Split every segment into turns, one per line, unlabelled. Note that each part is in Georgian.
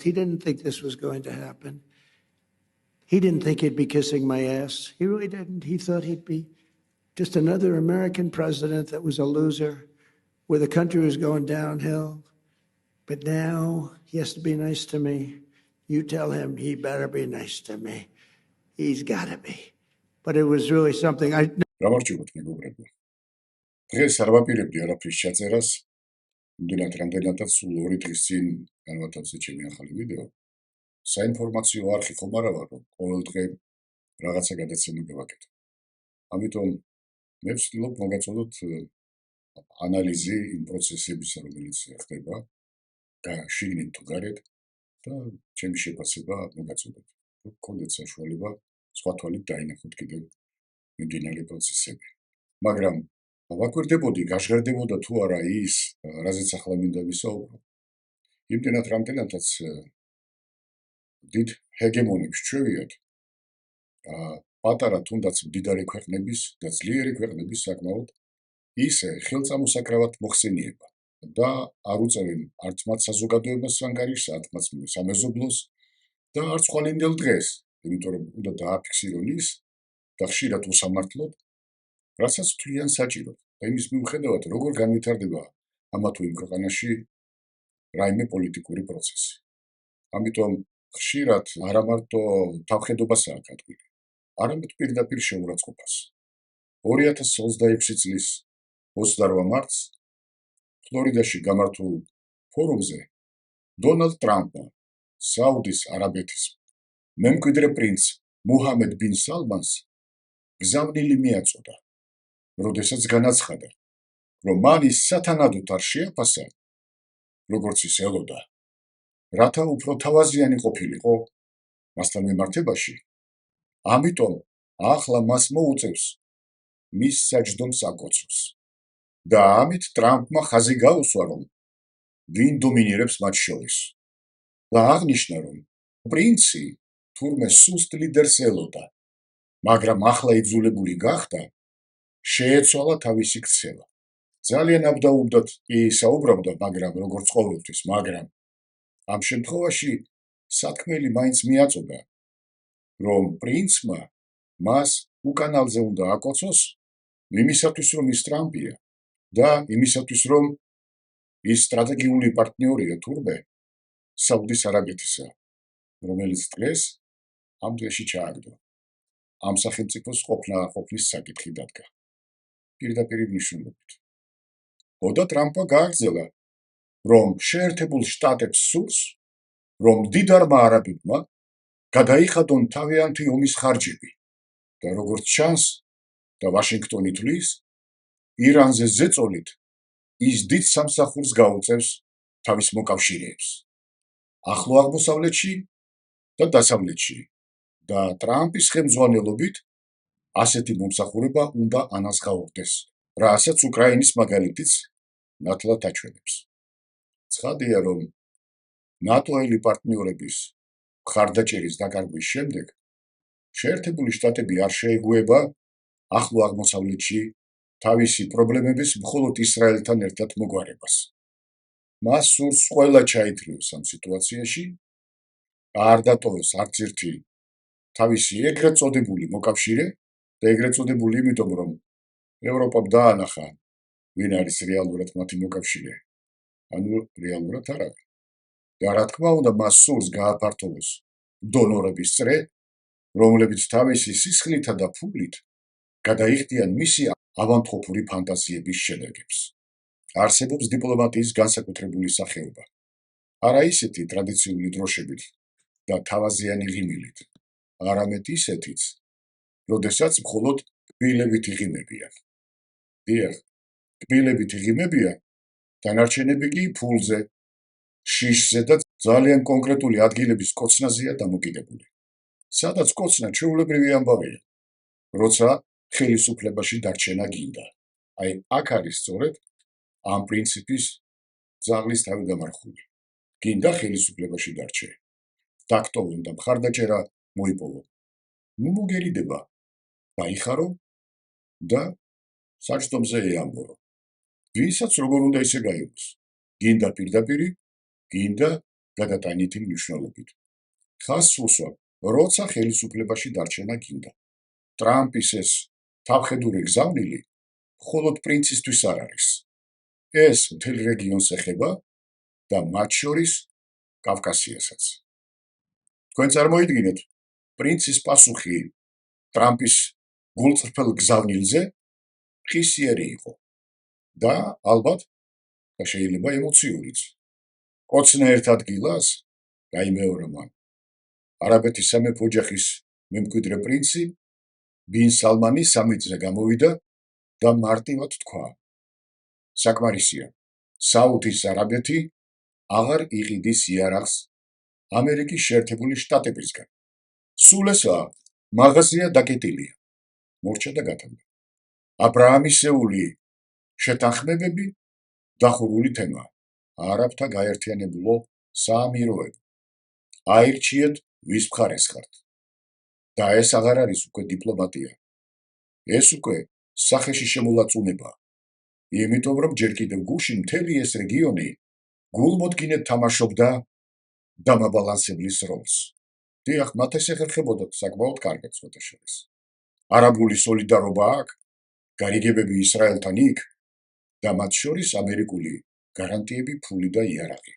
He didn't think this was going to happen. He didn't think he'd be kissing my ass. He really didn't. He thought he'd be just another American president that was a loser, where the country was going downhill. But now he has to be nice to me. You tell him he better be nice to me. He's got to be. But it was really something I...
გამარჯობათ მეგობრებო. დღეს არ ვაპირებდი არაფრის ჩაწერას. იმდენად რამდენადაც სულ 2 დღის წინ განვათავსე ჩემი ახალი ვიდეო. საინფორმაციო არხი ხომ არა ვარ, რომ ყოველ დღე რაღაცა გადაცემა გავაკეთო. ამიტომ მე ვცდილობ მოგაწოდოთ ანალიზი იმ პროცესებისა, რომელიც ხდება შიგნით თუ გარეთ და ჩემი შეფასება მოგაწოდოთ. რომ გქონდეთ საშუალება სხვა თვალით დაინახოთ კიდევ მიმდინარე პროცესები. მაგრამ ვაკვირდებოდი, გაშღერდებოდა თუ არა ის, რაზეც ახლა მინდა ვისაუბრო. იმდენად რამდენადაც დიდ ჰეგემონებს ჩვევიათ პატარა თუნდაც მდიდარი ქვეყნების და ძლიერი ქვეყნების საკმაოდ ისე ხელწამოსაკრავად მოხსენიება და არ უწევენ არც მათ საზოგადოებას ანგარიშს, არც მათ სამეზობლოს და არც ხვალინდელ დღეს, იმიტომ რომ უნდა დააფიქსირონ ის და ხშირად უსამართლოდ, რასაც თვლიან საჭიროდ და იმის მიუხედავად, როგორ განვითარდება ამა თუ იმ ქვეყანაში რაიმე პოლიტიკური პროცესი. ამიტომ ხშირად არა მარტო თავხედობასაა გადყვილი, არამედ პირდაპირ შეურაცხყოფას. 2026 წლის 28 მარტს ფლორიდაში გამართულ ფორუმზე დონალდ ტრამპმა საუდის არაბეთის მემკვიდრე პრინც მუჰამედ ბინ სალმანს გზავნილი მიაწოდა, როდესაც განაცხადა, რომ მან ის სათანადოდ არ შეაფასა, როგორც ის ელოდა, რათა უფრო თავაზიანი ყოფილიყო მასთან მიმართებაში. ამიტომ ახლა მას მოუწევს მის საჯდომს აკოცოს. და ამით ტრამპმა ხაზი გაუსვა, რომ ვინ დომინირებს მათ შორის. და აღნიშნა, რომ პრინცი თურმე სუსტ ლიდერს ელოდა, მაგრამ ახლა იძულებული გახდა შეეცვალა თავისი ქცევა. ძალიან აბდაუბდად ისაუბრობდა, მაგრამ როგორც ყოველთვის, მაგრამ ამ შემთხვევაში სათქმელი მაინც მიაწოდა, რომ პრინცმა მას უკანალზე უნდა აკოცოს იმისათვის, რომ ის ტრამპია და იმისათვის, რომ ის სტრატეგიული პარტნიორია თურმე საუდის არაბეთისა, რომელიც დღეს ამ დღეში ჩააგდო. ამ სახელმწიფოს ყოფნის საკითხი დადგა. პირდაპირ მნიშვნელობით. ოდა ტრამპმა გააგრძელა, რომ შეერთებულ შტატებს სურს, რომ მდიდარმა არაბებმა გადაიხადონ თავიანთი ომის ხარჯები და როგორც ჩანს და ვაშინგტონი თვლის, ირანზე ზეწოლით ის დიდ სამსახურს გაუწევს თავის მოკავშირეებს ახლო აღმოსავლეთში და დასავლეთში და ტრამპის ხელმძღვანელობით ასეთი მომსახურება უნდა ანაზღაურდეს, რასაც უკრაინის მაგალითიც ნათლად აჩვენებს. ცხადია, რომ ნატოელი პარტნიორების მხარდაჭერის დაკარგვის შემდეგ შეერთებული შტატები არ შეეგუება ახლო აღმოსავლეთში თავისი პრობლემების მხოლოდ ისრაელთან ერთად მოგვარებას. მას სურს ყველა ჩაითრიოს ამ სიტუაციაში, არ დატოვოს არც ერთი თავისი ეგრეთ წოდებული მოკავშირე და ეგრეთ წოდებული იმიტომ, რომ ევროპამ დაანახა, ვინ არის რეალურად მათი მოკავშირე, ანუ რეალურად არ არის. და რა თქმა უნდა, მას სურს გააფართოვოს დონორების წრე, რომლებიც თავისი სისხლითა და ფულით გადაიხდიან მისი ავანტყოფური ფანტაზიების შედეგებს. არსებობს დიპლომატიის განსაკუთრებული სახეობა. არა ისეთი ტრადიციული დროშებით და თავაზიანი ღიმილით, არამედ ისეთიც, როდესაც მხოლოდ კბილებით იღიმებიან. დიახ, კბილებით იღიმებიან, დანარჩენები კი ფულზე, შიშზე და ძალიან კონკრეტული ადგილების კოცნაზეა დამოკიდებული. სადაც კოცნა ჩვეულებრივი ამბავია, როცა ხელისუფლებაში დარჩენა გინდა. აი, აქ არის სწორედ ამ პრინციპის ძაღლის თავი გამარხული. გინდა ხელისუფლებაში დარჩე. დაგტოვონ და მხარდაჭერა მოიპოვო. ნუ მოგერიდება, დაიხარო და საჯდომზე ეამბორო. ვისაც როგორ უნდა ისე გაიგოს. გინდა პირდაპირი, გინდა გადატანითი მნიშვნელობით. ხაზს უსვამ, როცა ხელისუფლებაში დარჩენა გინდა. ტრამპის ეს თავხედური გზავნილი მხოლოდ პრინცისთვის არ არის. ეს მთელ რეგიონს ეხება და მათ შორის კავკასიასაც. თქვენ წარმოიდგინეთ, პრინცის პასუხი ტრამპის გულწრფელ გზავნილზე ხისიერი იყო და ალბათ და შეიძლება ემოციურიც. კოცნა ერთ ადგილას გაიმეორა მან. არაბეთის სამეფო ოჯახის მემკვიდრე პრინცი ბინ სალმანი სამიწზე გამოვიდა და მარტივად თქვა: საკმარისია, საუდის არაბეთი აღარ იყიდის იარაღს ამერიკის შეერთებული შტატებისგან. სულ ესაა, მაღაზია დაკეტილია. მორჩა და გათამდა. აბრაამისეული შეთანხმებები დახურული თემაა. არაბთა გაერთიანებულო საამიროები. აირჩიეთ, ვის მხარეს ხართ. და ეს აღარ არის უკვე დიპლომატია. ეს უკვე სახეში შემოლაწუნებაა. იმიტომ რომ ჯერ კიდევ გუშინ მთელი ეს რეგიონი გულმოდგინედ თამაშობდა დამაბალანსებლის როლს. დიახ, მათ ეს ეხერხებოდათ საკმაოდ კარგად სხვათა შორის. არაბული სოლიდარობა აქ, გარიგებები ისრაელთან იქ და მათ შორის ამერიკული გარანტიები, ფული და იარაღი.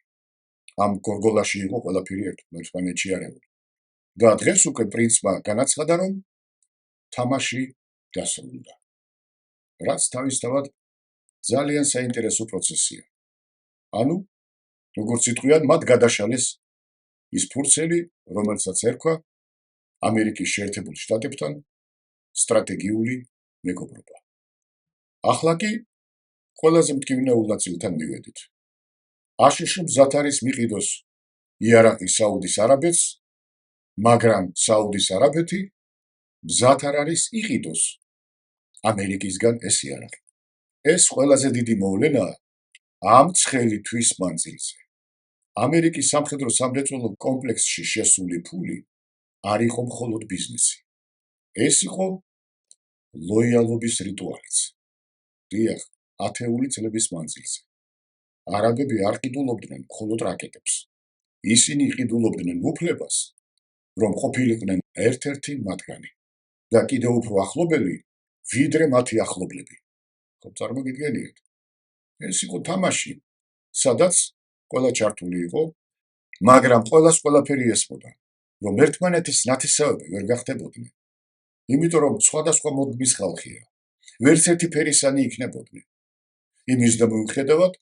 ამ გორგოლაში იყო ყველაფერი ერთმანეთში არეული. და დღეს უკვე პრინცმა განაცხადა, რომ თამაში დასრულდა. რაც თავისთავად ძალიან საინტერესო პროცესია. ანუ, როგორც იტყვიან, მათ გადაშალეს ის ფურცელი, რომელსაც ერქვა ამერიკის შეერთებულ შტატებთან სტრატეგიული მეგობრობა. ახლა კი ყველაზე მტკივნეულ ნაწილთან მივედით. აშშ მზად არის მიყიდოს იარაღი საუდის არაბეთს, მაგრამ საუდის არაბეთი მზად არ არის იყიდოს ამერიკისგან ეს იარაღი. ეს ყველაზე დიდი მოვლენაა ამ ცხელი თვის მანძილზე. ამერიკის სამხედრო სამრეწველო კომპლექსში შესული ფული არ იყო მხოლოდ ბიზნესი. ეს იყო ლოიალობის რიტუალიც. დიახ, ათეული წლების მანძილზე. არაბები არ ყიდულობდნენ მხოლოდ რაკეტებს. ისინი ყიდულობდნენ უფლებას, რომ ყოფილიყვნენ ერთ-ერთი მათგანი და კიდევ უფრო ახლობელი, ვიდრე მათი ახლობლები. ხომ წარმოგიდგენიათ? ეს იყო თამაში, სადაც ყველა ჩართული იყო, მაგრამ ყველას ყველაფერი ესმოდა, რომ ერთმანეთის ნათესავები ვერ გახდებოდნენ. იმიტომ რომ სხვადასხვა მოდმის ხალხია, ვერც ერთი ფერისანი იქნებოდნენ. იმის და მიუხედავად,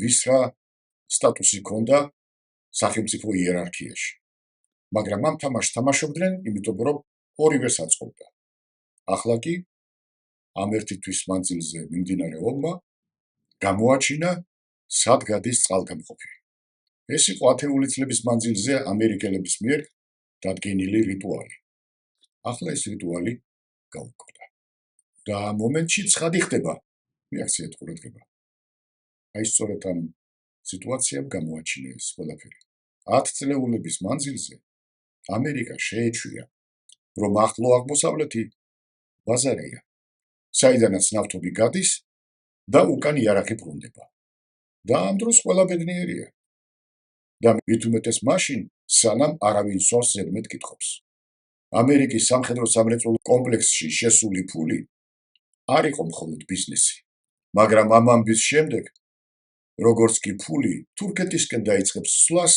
ვის რა სტატუსი ჰქონდა სახელმწიფო იერარქიაში. მაგრამ ამ თამაშს თამაშობდნენ, იმიტომ რომ ორივე საწყობდა. ახლა კი ამ ერთი თვის მანძილზე მიმდინარე ომმა გამოაჩინა, სად გადის წყალგამყოფი. ეს იყო ათეული წლების მანძილზე ამერიკელების მიერ დადგენილი რიტუალი. ახლა ეს რიტუალი გაუქმდა. და ამ მომენტში ცხადი ხდება, მიაქციეთ ყურადღება. აი სწორედ ამ სიტუაციამ გამოაჩინა ეს ყველაფერი. 10 წლეულების მანძილზე ამერიკა შეეჩვია, რომ ახლო აღმოსავლეთი ბაზარია, საიდანაც ნავთობი გადის და უკან იარაღი ბრუნდება. და ამ დროს ყველა ბედნიერია. და მით უმეტეს მაშინ, სანამ არავინ სვავს ზედმეტ კითხვებს. ამერიკის სამხედრო სამრეწველო კომპლექსში შესული ფული არ იყო მხოლოდ ბიზნესი, მაგრამ ამ ამბის შემდეგ, როგორც კი ფული თურქეთისკენ დაიწყებს სვლას,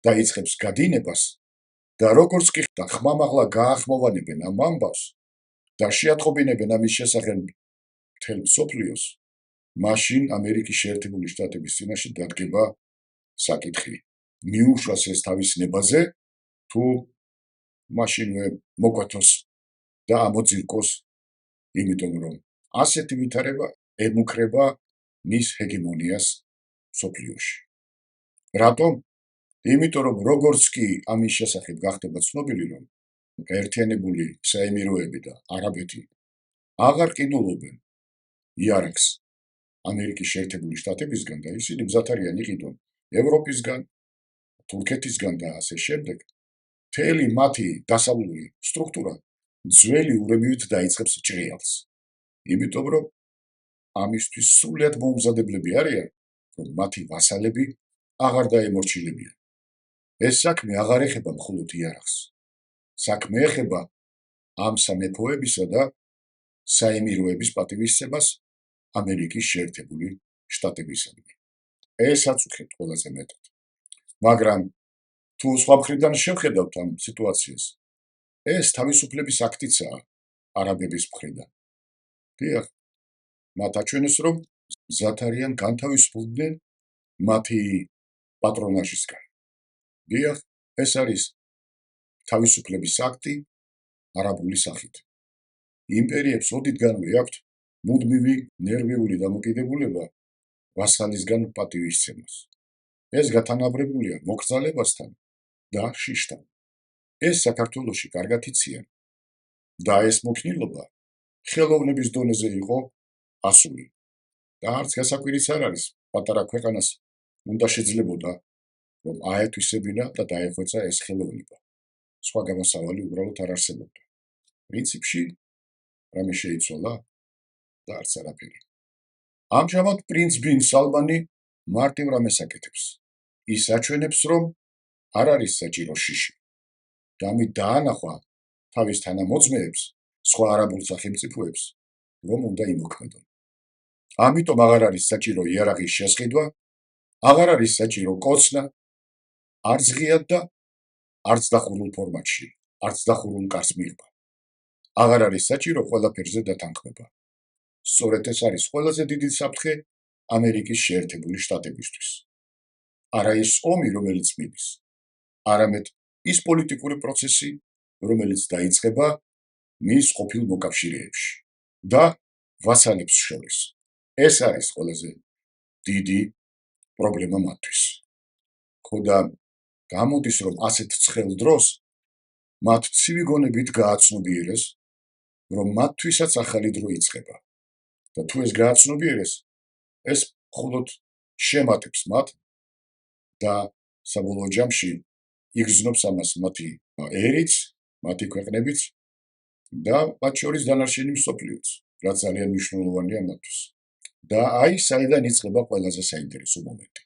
დაიწყებს გადინებას და როგორც კი ხმამაღლა გაახმოვანებენ ამ ამბავს და შეატყობინებენ ამის შესახებ მთელ მსოფლიოს, მაშინ ამერიკის შეერთებული შტატების წინაშე დადგება საკითხი. მიუშვას ეს თავის ნებაზე, თუ მაშინვე მოკვეთოს და ამოძილკოს, იმიტომ რომ ასეთი ვითარება ემუქრება მის ჰეგემონიას მსოფლიოში. რატომ? იმიტომ რომ როგორც კი ამის შესახებ გახდება ცნობილი, რომ გაერთიანებული საემიროები და არაბეთი აღარ ყიდულობენ იარაღს ამერიკის შეერთებული შტატებისგან და ისინი მზად არიან იყიდონ ევროპისგან, თურქეთისგან და ასე შემდეგ, მთელი მათი დასავლური სტრუქტურა ძველი ურემივით დაიწყებს ჭრიალს. იმიტომ რომ ამისთვის სრულიად მოუმზადებლები არიან, რომ მათი ვასალები აღარ დაემორჩილებიან. ეს საქმე აღარ ეხება მხოლოდ იარაღს. საქმე ეხება ამ სამეფოებისა და საემიროების პატივისცემას ამერიკის შეერთებული შტატებისადმი. ესაც ვქეთ ყველაზე მეტად. მაგრამ თუ სხვა მხრიდან შევხედავთ ამ სიტუაციას, ეს თავისუფლების აქტიცაა არაბების მხრიდან. დიახ, მათ აჩვენეს, რომ მზად არიან განთავისუფლდნენ მათი პატრონაჟისგან. დიახ, ეს არის თავისუფლების აქტი არაბული სახით. იმპერიებს ოდითგანვე აქვთ მუდმივი ნერვიული დამოკიდებულება ვასალისგან პატივისცემას. ეს გათანაბრებულია მოკრძალებასთან და შიშთან. ეს საქართველოში კარგად იციან და ეს მოქნილობა ხელოვნების დონეზე იყო ასული. და არც გასაკვირიც არ არის, პატარა ქვეყანას უნდა შეძლებოდა, რომ აეთვისებინა და დაეხვეწა ეს ხელოვნება. სხვა გამოსავალი უბრალოდ არ არსებობდა. პრინციპში რამე შეიცვალა და არც არაფერი. ამჟამად პრინც ბინ სალმანი მარტივ რამეს აკეთებს. ის აჩვენებს, რომ არ არის საჭირო შიში. და ამით დაანახვა თავის თანამოძმეებს, სხვა არაბულ სახელმწიფოებს, რომ უნდა იმოქმედონ. ამიტომ აღარ არის საჭირო იარაღის შესყიდვა, აღარ არის საჭირო კოცნა, არც ღიად და არც დახურულ ფორმატში, არც დახურულ კარს მიღება. აღარ არის საჭირო ყველაფერზე დათანხმება. სწორედ ეს არის ყველაზე დიდი საფრთხე ამერიკის შეერთებული შტატებისთვის. არა ის ომი, რომელიც მიდის, არამედ ის პოლიტიკური პროცესი, რომელიც დაიწყება მის ყოფილ მოკავშირეებში და ვასალებს შორის. ეს არის ყველაზე დიდი პრობლემა მათთვის. ხოდა გამოდის, რომ ასეთ ცხელ დროს მათ ცივი გონებით გააცნობიერეს, რომ მათთვისაც ახალი დრო იწყება. და თუ ეს გააცნობიერეს, ეს მხოლოდ შემატებს მათ და საბოლოო ჯამში იგრძნობს ამას მათი ერიც, მათი ქვეყნებიც და მათ შორის დანარჩენი მსოფლიოც, რაც ძალიან მნიშვნელოვანია მათთვის. და აი საიდან იწყება ყველაზე საინტერესო მომენტი.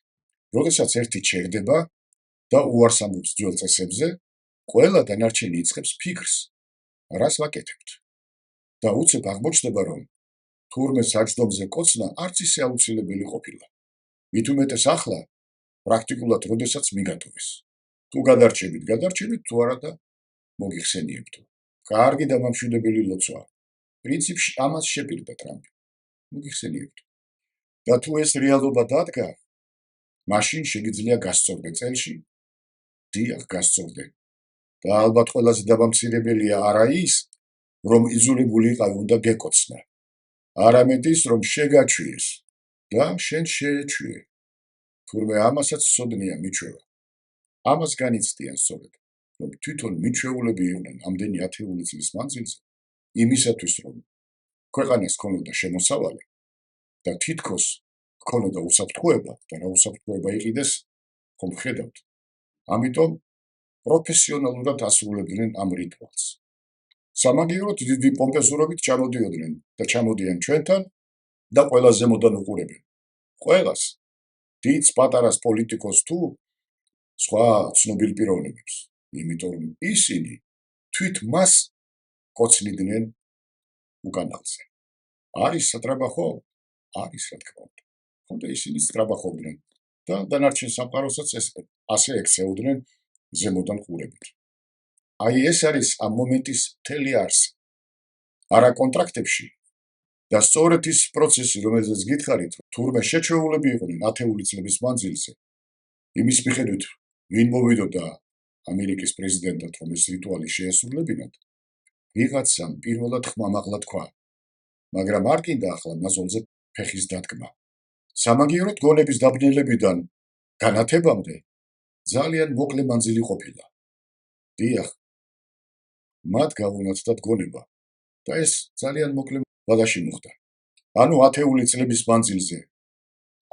როდესაც ერთი ჩერდება და უარს ამბობს ძველ წესებზე, ყველა დანარჩენი იწყებს ფიქრს, რას ვაკეთებთ. და უცებ აღმოჩნდება, რომ თურმე საჯდომზე კოცნა არც ისე აუცილებელი ყოფილა. მით უმეტეს ახლა, პრაქტიკულად, როდესაც მიგატოვეს. თუ გადარჩებით, თუ არა და მოგიხსენიებთო. კარგი დამამშვიდებელი ლოცვა. პრინციპში ამას შეპირდა ტრამპი. მოგიხსენიებთო. და თუ ეს რეალობა დადგა, მაშინ შეგიძლია გასწორდე წელში, დიახ, გასწორდე. და ალბათ ყველაზე დამამცირებელია არა ის, რომ იძულებული იყავი უნდა გეკოცნა. არამედ ის, რომ შეგაჩვიეს და შენ შეეჩვიე. თურმე ამასაც სოდნია მიჩვევა. ამას განიცდიან სწორედ, რომ თვითონ მიჩვეულები იყვნენ ამდენი ათეული წლის მანძილზე, იმისათვის, რომ ქვეყანას ჰქონოდა შემოსავალი და თითქოს ჰქონოდა უსაფრთხოება და რა უსაფრთხოება იყიდეს, ხომ ხედავთ. ამიტომ პროფესიონალურად ასრულებდნენ ამ რიტუალს. სამაგიეროდ დიდი პომპეზურობით ჩამოდიოდნენ და ჩამოდიან ჩვენთან და ყველა ზემოდან უყურებენ. ყველას, დიდს, პატარას, პოლიტიკოს თუ სხვა ცნობილ პიროვნებებს. იმიტომ რომ ისინი თვით მას კოცნიდნენ უკანალზე. არის სატრაბახო? არის, რა თქმა უნდა. ხონდა ისინი სწრაბახობდნენ და დანარჩენ სამყაროსაც ასე ექცეოდნენ ზემოდან ყურებით. აი ეს არის ამ მომენტის მთელი არსი. არა კონტრაქტებში და სწორედ ის პროცესი, რომელზეც გითხარით, თურმე შეჩვეულები იყვნენ ათეული წლების მანძილზე, იმის მიხედვით, ვინ მოვიდოდა ამერიკის პრეზიდენტად, რომ ეს რიტუალი შეესრულებინათ, ვიღაცამ პირველად ხმამაღლა თქვა, მაგრამ არ კიდე ახლა მაზოლზე ფეხის დადგმა. სამაგიეროდ გონების დაბნელებიდან განათებამდე ძალიან მოკლე მანძილი ყოფილა. დიახ, მათ გავუნათდათ გონება და ეს ძალიან მოკლე ვადაში მოხდა. ანუ ათეული წლების მანძილზე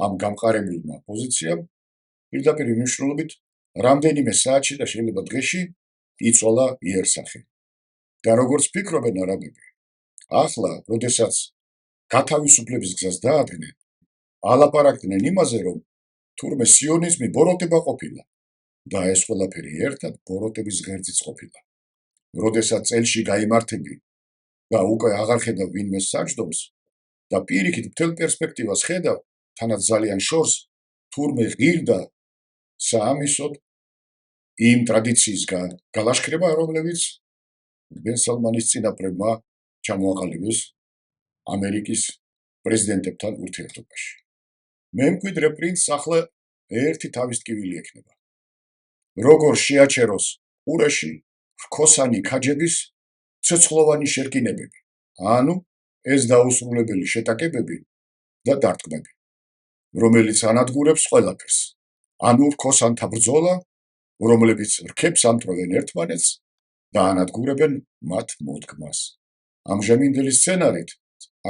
ამ გამყარებულმა პოზიციამ პირდაპირ მნიშვნელობით რამდენიმე საათში და შეიძლება დღეში იცვალა იერსახე. და როგორც ფიქრობენ არაბები, ახლა, როდესაც გათავისუფლების გზას დაადგნენ, ალაპარაკდნენ იმაზე, რომ თურმე სიონიზმი ბოროტება ყოფილა და ეს ყველაფერი ერთად ბოროტების ღერძიც ყოფილა. როდესაც წელში გაიმართები და უკვე აღარ ხედავ ვინმე საჯდომს და პირიქით მთელ პერსპექტივას ხედავ, თანაც ძალიან შორს, თურმე ღირდა საამისოდ იმ ტრადიციისგან გალაშქრება, რომლებიც ბენ სალმანის წინაპრებმა ჩამოაყალიბეს ამერიკის პრეზიდენტებთან ურთიერთობაში. მე მკვიდრე პრინცს ახლა ერთი თავის ტკივილი ექნება. როგორ შეაჩეროს ყურეში რქოსანი ქაჯების ცეცხლოვანი შერკინებები, ანუ ეს დაუსრულებელი შეტაკებები და დარტყმები, რომელიც ანადგურებს ყველაფერს, ანუ რქოსანთა ბრძოლა, რომლებიც რქებს ამტვრევენ ერთმანეთს და ანადგურებენ მათ მოდგმას. ამჟამინდელი სცენარით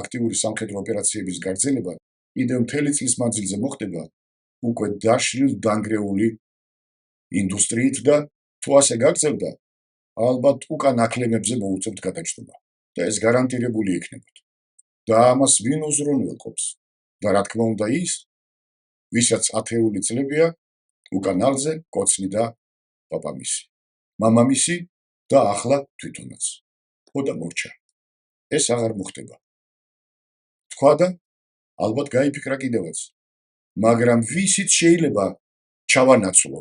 აქტიური სამხედრო ოპერაციების გაგრძელება კიდევ მთელი წლის მანძილზე მოხდება უკვე დაშლილ-დანგრეული ინდუსტრიით და თუ ასე გაგრძელდა, ალბათ უკან აკლემებზე მოუწევთ გადაჯდომა და ეს გარანტირებული იქნებოდა. და ამას ვინ უზრუნველყოფს? და რა თქმა უნდა ის, ვისაც 10 წლებია უკანალზე კოცნი და პაპამისი, მამამისი და ახლა თვითონაც. ხო და მორჩა. ეს აღარ მოხდება. თქვა და ალბათ გაიფიქრა კიდევაც, მაგრამ ვისიც შეიძლება ჩავანაცვლო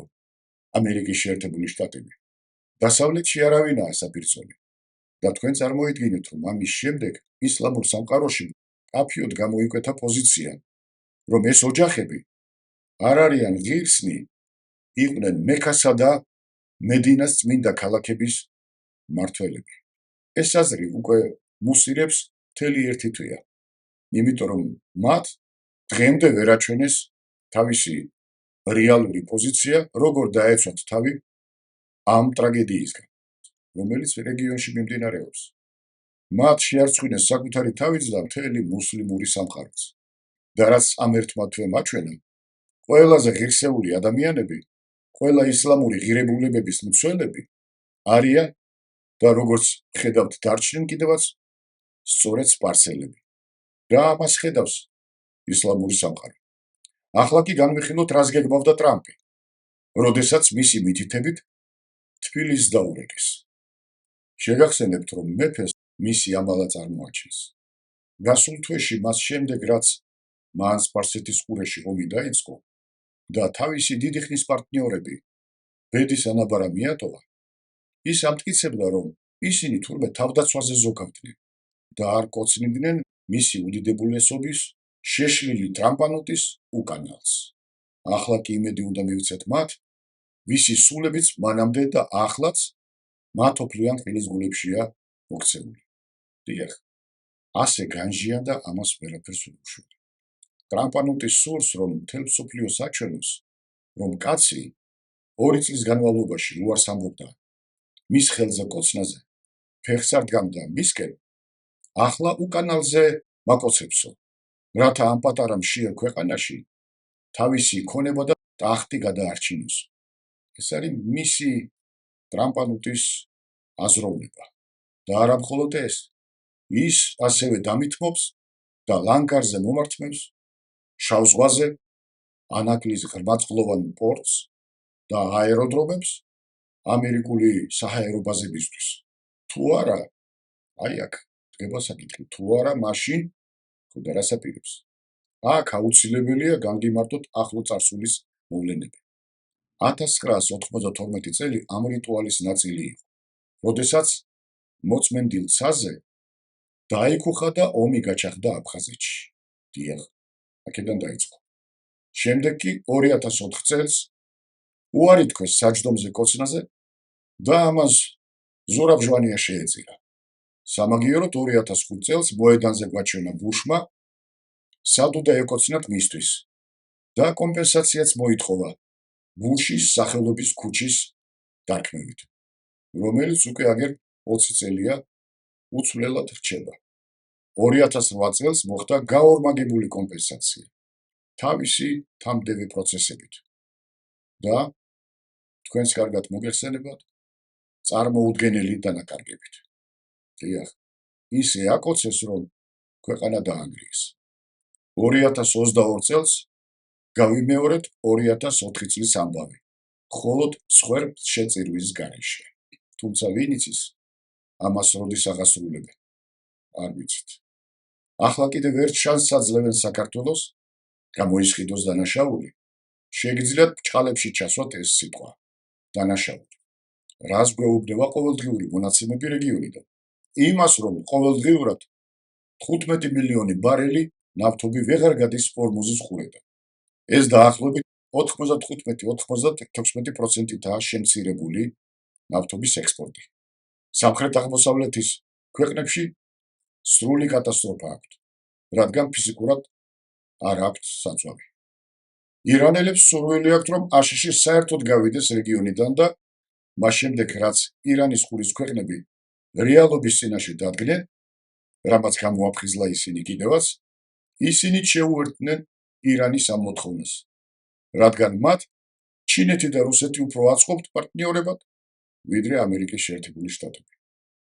ამერიკის შეერთებული შტატები. დასავლეთში არავინაა საფირცოლი და თქვენ წარმოიდგინეთ, რომ ამის შემდეგ ისლამურ სამყაროში კაფიოდ გამოიკვეთა პოზიცია, რომ ეს ოჯახები არ არიან ღირსნი, იყვნენ მექასა და მედინას წმინდა ქალაქების მმართველები. ეს აზრი უკვე მუსირებს მთელი ერთი თვეა, იმიტომ რომ მათ დღემდე ვერ აჩვენეს თავისი რეალური პოზიცია, როგორ დაეცვათ თავი ამ ტრაგედიისგან, რომელიც რეგიონში მიმდინარეობს. მათ შეარცხვინეს საკუთარი თავისძლა მთელი მუსლიმური სამყაროც. და რაც ამ ერთმა თვემ აჩვენა, ყველაზე ღირსეული ადამიანები, ყველა ისლამური ღირებულებების მცველები არიან და როგორც ხედავთ დარჩნენ კიდევაც სწორედ სპარსელები. და ამას ხედავს ისლამური სამყარო. ახლა კი განვიხილოთ, რას გეგმავდა ტრამპი, როდესაც მისი მითითებით თბილისს დაურეკეს. შეგახსენებთ, რომ მეფეს მისი ამალა წარმოაჩენს. გასულ თვეში მას შემდეგ, რაც მან სპარსეთის ყურეში ომი დაიწყო და თავისი დიდი ხნის პარტნიორები ბედის ანაბარა მიატოვა, ის ამტკიცებდა, რომ ისინი თურმე თავდაცვაზე ზოგავდნენ და არ კოცნიდნენ მისი უდიდებულესობის შეშლილი ტრამპანოტის უკანალს. ახლა კი იმედი უნდა მივცეთ მათ, ვისი სულებიც მანამდე და ახლაც მათოფლიან ხილის გულებშია მოქცეული. დიახ, ასე განჟია და ამას ვერაფერს უშევდა. ტრამპანოტის სურს, რომ მთელ მსოფლიოს აჩვენოს, რომ კაცი 2 წლის განმავლობაში უარს ამბობდა მის ხელზე კოცნაზე, ფეხს არ დგამდა მისკენ, ახლა უკანალზე მაკოცებსო, რათა ამ პატარა მშიერ ქვეყანაში თავისი ქონება და ტახტი გადაარჩინოს. ეს არის მისი ტრამპანოტის აზროვნება. და არა მხოლოდ ეს, ის ასევე დამითმობს და ლანგარზე მომართმევს შავ ზღვაზე ანაკლის ღრმაწყლოვან პორტს და აეროდრომებს ამერიკული საჰაერო ბაზებისთვის. თუ არა, აი აქ დგება საკითხი, თუ არა, მაშინ ხო და რას აპირებს? აქ აუცილებელია განგიმარტოთ ახლო წარსულის მოვლენები. 1992 წელი ამ რიტუალის ნაწილი იყო, როდესაც მოწმენდილ ცაზე დაიკუხა და ომი გაჩაღდა აფხაზეთში. დიახ, აქედან დაიწყო. შემდეგ კი 2004 წელს უარი თქვეს საჯდომზე კოცნაზე და ამას ზურაბ ჟვანია შეეწირა. სამაგიეროდ 2005 წელს მოედანზე გვაჩვენა ბუშმა, სად უნდა ეკოცნათ მისთვის და კომპენსაციაც მოითხოვა ბუშის სახელობის ქუჩის დარქმევით, რომელიც უკვე აგერ 20 წელია უცვლელად რჩება. 2008 წელს მოხდა გაორმაგებული კომპენსაცია თავისი თამდევი პროცესებით და თქვენს კარგად მოგეხსენებათ წარმოუდგენელი დანაკარგებით. დიახ, ისე აკოცეს, რომ ქვეყანა დაანგრიეს. 2022 წელს გავიმეორეთ 2004 წლის ამბავი მხოლოდ სხვერპლ შეწირვის გარეშე. თუმცა ვინ იცის, ამას როდის აღასრულებენ, არ ვიცით. ახლა კიდევ ერთ შანსს აძლევენ საქართველოს, გამოისყიდოს დანაშაული. შეგიძლიათ ბრჭყალებში ჩასვათ ეს სიტყვა, დანაშაული. რას გვეუბნება ყოველდღიური მონაცემები რეგიონიდან? იმას, რომ ყოველდღიურად 15 მილიონი ბარელი ნავთობი ვეღარ გადის ორმუზის ყურედან. ეს დაახლოებით 95-96%-აა შემცირებული ნავთობის ექსპორტი. სამხრეთ აღმოსავლეთის ქვეყნებში სრული კატასტროფა აქვთ, რადგან ფიზიკურად არ აქვთ საწვავი. ირანელებს სურვილი აქვთ, რომ აშშ საერთოდ გავიდეს რეგიონიდან და მას შემდეგ, რაც ირანის ყურის ქვეყნები რეალობის წინაშე დადგნენ, რამაც გამოაფხიზლა ისინი კიდევაც, ისინი შეუერთდნენ ირანის ამ მოთხოვნას, რადგან მათ ჩინეთი და რუსეთი უფრო აწყობთ პარტნიორებად, ვიდრე ამერიკის შეერთებული შტატები.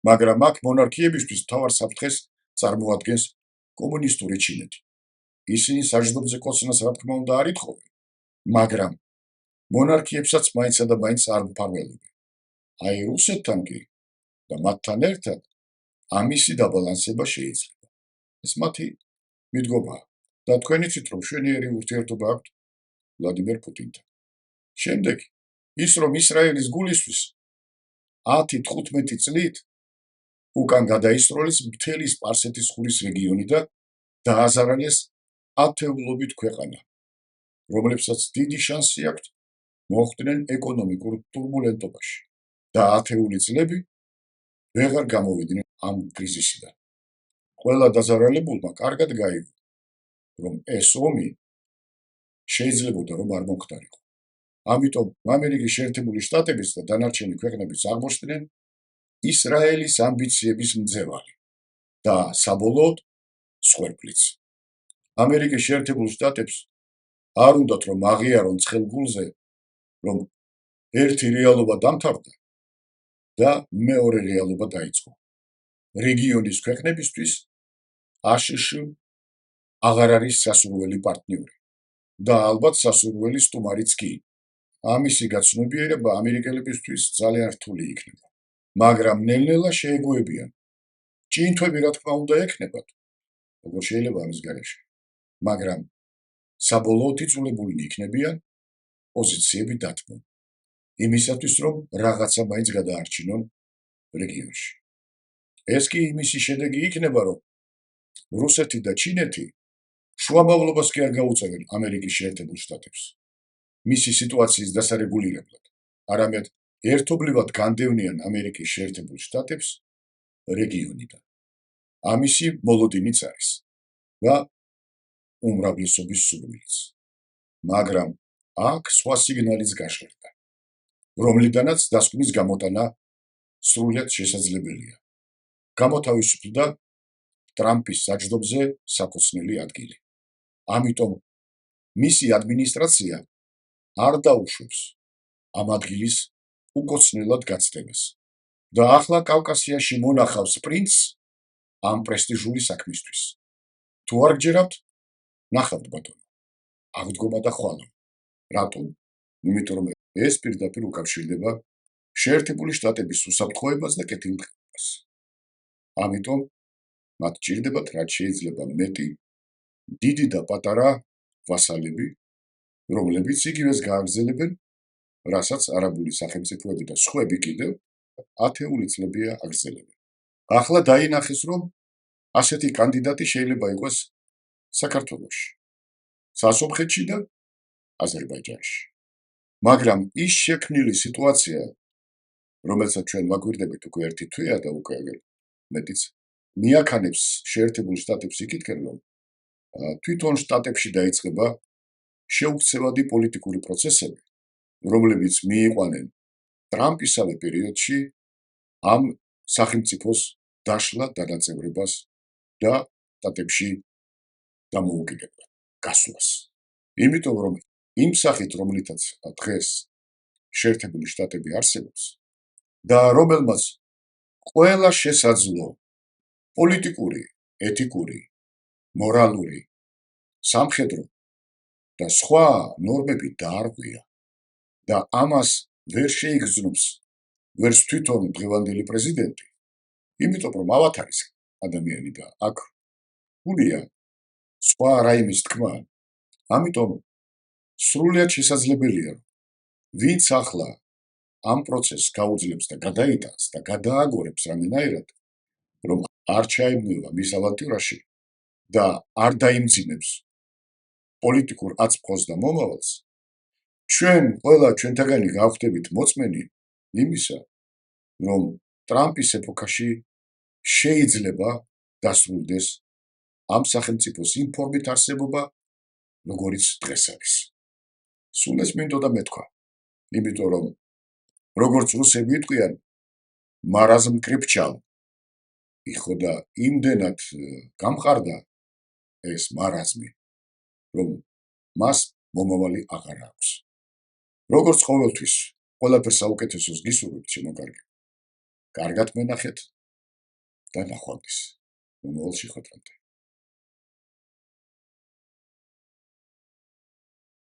მაგრამ აქ მონარქიებისთვის მთავარ საფრთხეს წარმოადგენს კომუნისტური ჩინეთი. ისინი საჯდომზე კოცნას რა თქმა უნდა არ ითხოვენ, მაგრამ მონარქიებსაც მაინცა და მაინც არ მფარველობენ. აი რუსეთთან კი და მათთან ერთად ამისი დაბალანსება შეიძლება. ეს მათი მიდგომაა და თქვენ იცით, რომ მშვენიერი ურთიერთობა აქვთ ვლადიმერ პუტინთან. შემდეგ ის, რომ ისრაელის გულისთვის 10-15 წლით უკან გადაისროლის მთელი სპარსეთის ყურის რეგიონი და დააზარალეს ათეულობით ქვეყანა, რომლებსაც დიდი შანსი აქვთ მოხვდნენ ეკონომიკურ ტურბულენტობაში და ათეული წლები ვეღარ გამოვიდნენ ამ კრიზისიდან. ყველა დაზარალებულმა კარგად გაიგო, რომ ეს ომი შეიძლებოდა რომ არ მომხდარიყო. ამიტომ ამერიკის შეერთებული შტატებიც და დანარჩენი ქვეყნებიც აღმოჩნდნენ ისრაელის ამბიციების მძევალი და საბოლოოდ სხვერპლიც. ამერიკის შეერთებულ შტატებს არ უნდათ რომ აღიარონ ცხელ გულზე, რომ ერთი რეალობა დამთავრდა და მეორე რეალობა დაიწყო. რეგიონის ქვეყნებისთვის აშშ აღარ არის სასურველი პარტნიორი და ალბათ სასურველი სტუმარიც კი. ამისი გაცნობიერება ამერიკელებისთვის ძალიან რთული იქნება. მაგრამ ნელ-ნელა შეეგუებიან. ჭინთვები რა თქმა უნდა ექნებათ, როგორ შეიძლება ამის გარეშე. მაგრამ საბოლოოდ იძულებულნი იქნებიან პოზიციები დათმონ. იმისათვის, რომ რაღაცა მაინც გადაარჩინონ რეგიონში. ეს კი იმისი შედეგი იქნება, რომ რუსეთი და ჩინეთი შუამავლობას კი არ გაუწევენ ამერიკის შეერთებულ შტატებს. მისი სიტუაციის დასარეგულირებლად, არამედ ერთობლივად განდევნიან ამერიკის შეერთებულ შტატებს რეგიონიდან. ამისი მოლოდინიც არის და უმრავლესობის სურვილიც. მაგრამ აქ სხვა სიგნალიც გაჟღერდა, რომლიდანაც დასკვნის გამოტანა სრულად შესაძლებელია. გამოთავისუფლდა ტრამპის საჯდომზე საკოცნელი ადგილი. ამიტომ მისი ადმინისტრაცია არ დაუშვებს ამ ადგილის უკოცნელად გაცდებას და ახლა კავკასიაში მონახავს პრინცს ამ პრესტიჟული საქმისთვის. თუ არ გჯერავთ, ნახავთ ბატონო, აღდგომა და ხვალო. რატომ? იმიტომ რომ ეს პირდაპირ უკავშირდება შეერთებული შტატების უსაფრთხოებას და კეთილდღეობას. ამიტომ მათ ჭირდებათ რაც შეიძლება მეტი დიდი და პატარა ვასალები, რომლებიც იგივეს გააგრძელებენ, რასაც არაბული სახელმწიფოები და სხვები კიდევ ათეული წლებია აგრძელებენ. ახლა დაინახეს, რომ ასეთი კანდიდატი შეიძლება იყოს საქართველოში, სასომხეთში და აზერბაიჯანში. მაგრამ ის შექმნილი სიტუაცია, რომელსაც ჩვენ ვაკვირდებით უკვე ერთი თვეა და უკვე მეტიც მიაქანებს შეერთებულ შტატებს იქითკენ, რომ თვითონ შტატებში დაიწყება შეუქცევადი პოლიტიკური პროცესები, რომლებიც მიიყვანენ ტრამპისავე პერიოდში ამ სახელმწიფოს დაშლა დანაწევრებას და შტატებში დამოუკიდებლად გასვლას. იმიტომ რომ იმ სახით, რომლითაც დღეს შეერთებული შტატები არსებობს და რომელმაც ყველა შესაძლო პოლიტიკური, ეთიკური, მორალური, სამხედრო და სხვა ნორმები დაარღვია, და ამას ვერ შეიგრძნობს ვერც თვითონ დღევანდელი პრეზიდენტი, იმიტომ რომ ავათ არის ადამიანი და აქ გულია სხვა რაიმის თქმა. ამიტომ სრულიად შესაძლებელია, რომ ვინც ახლა ამ პროცესს გაუძლებს და გადაიტანს და გადააგორებს რამენაირად, რომ არ ჩაებნილა მის ავანტიურაში და არ დაიმძიმებს პოლიტიკურ აწმყოს და მომავალს, ჩვენ ყველა ჩვენთაგანი გავხდებით მოწმენი იმისა, რომ ტრამპის ეპოქაში შეიძლება დასრულდეს ამ სახელმწიფოს იმ ფორმით არსებობა, როგორიც დღეს არის. სულ ეს მინდოდა მეთქვა, იმიტომ რომ როგორც რუსები იტყვიან, მარაზმ კრიფჩალ, იხო და იმდენად გამყარდა ეს მარაზმი, რომ მას მომავალი აღარ აქვს. როგორც ყოველთვის, ყველაფერს საუკეთესოს გისურვებთ, შემოგარგებთ. კარგად მენახეთ და ნახვამდის. მომავალში ხვდებით.